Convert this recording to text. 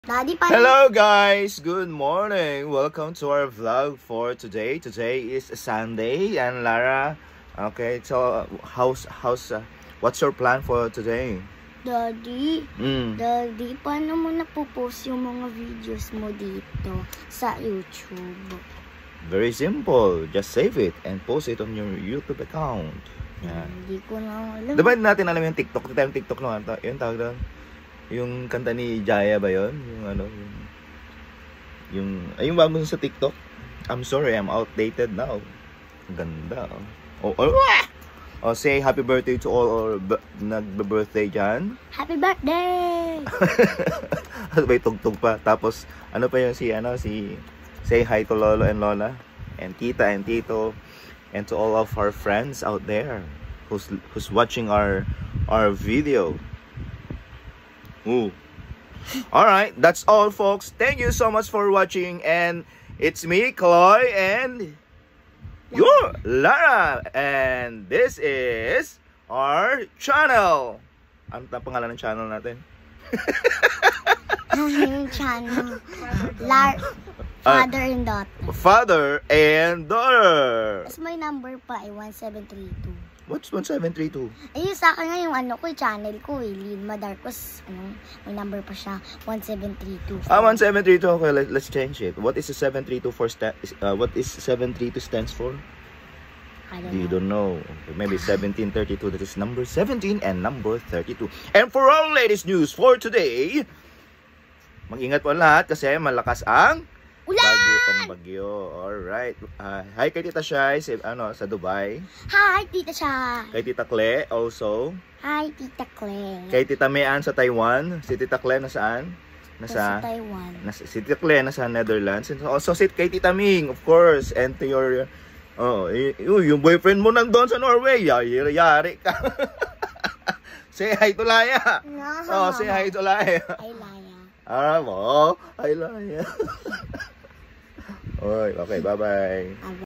Daddy pa. Hello guys, good morning. Welcome to our vlog for today. Today is Sunday and Lara. Okay, so what's your plan for today? Daddy, Daddy, paano mo napopost yung mga videos mo dito sa YouTube? Very simple. Just save it and post it on your YouTube account. Yeah. Hindi ko na alam. Diba natin alam yung TikTok? Yung TikTok no? Yung tawag doon? Yung kanta ni Jaya ba yun? Yung ano? Yung bago sa TikTok? I'm sorry, I'm outdated now. Ganda. Oh, say happy birthday to all or nagbe-birthday dyan. Happy birthday! May tugtog pa. Tapos, ano pa yun si say hi to Lolo and Lola. And Tita and Tito. And to all of our friends out there who's watching our video. Ooh. Alright, that's all folks. Thank you so much for watching. And it's me, Chloe, and your Lara. And this is our channel. Ano ang pangalan ng channel natin? Yung channel. Father and daughter. Father and daughter. Tapos may number pa 1732. What's 1732? Ayun sa akin nga yung channel ko Lin Madarcos, may number pa siya, 1732. 1732, okay, let's change it. What is the 732 for what is 732 stands for? I don't know. You don't know. Okay, maybe 1732, that is number 17 and number 32. And for all latest news for today, mag-ingat po lahat kasi malakas ang bagyo. Alright. Hi kay Tita Shai sa Dubai. Hi, Tita Shai. Kay Tita Cle also. Hi, Tita Cle. Kay Tita Mean sa Taiwan. Si Tita Cle nasaan? Sa Taiwan. Si Tita Cle nasa Netherlands. And also kay Tita Ming, of course. And to your yung boyfriend mo nandun sa Norway. Yari ka. Say hi to Laya. No. Say hi to Laya. Hi, Laya. Hi Laya. Alright, okay, bye-bye.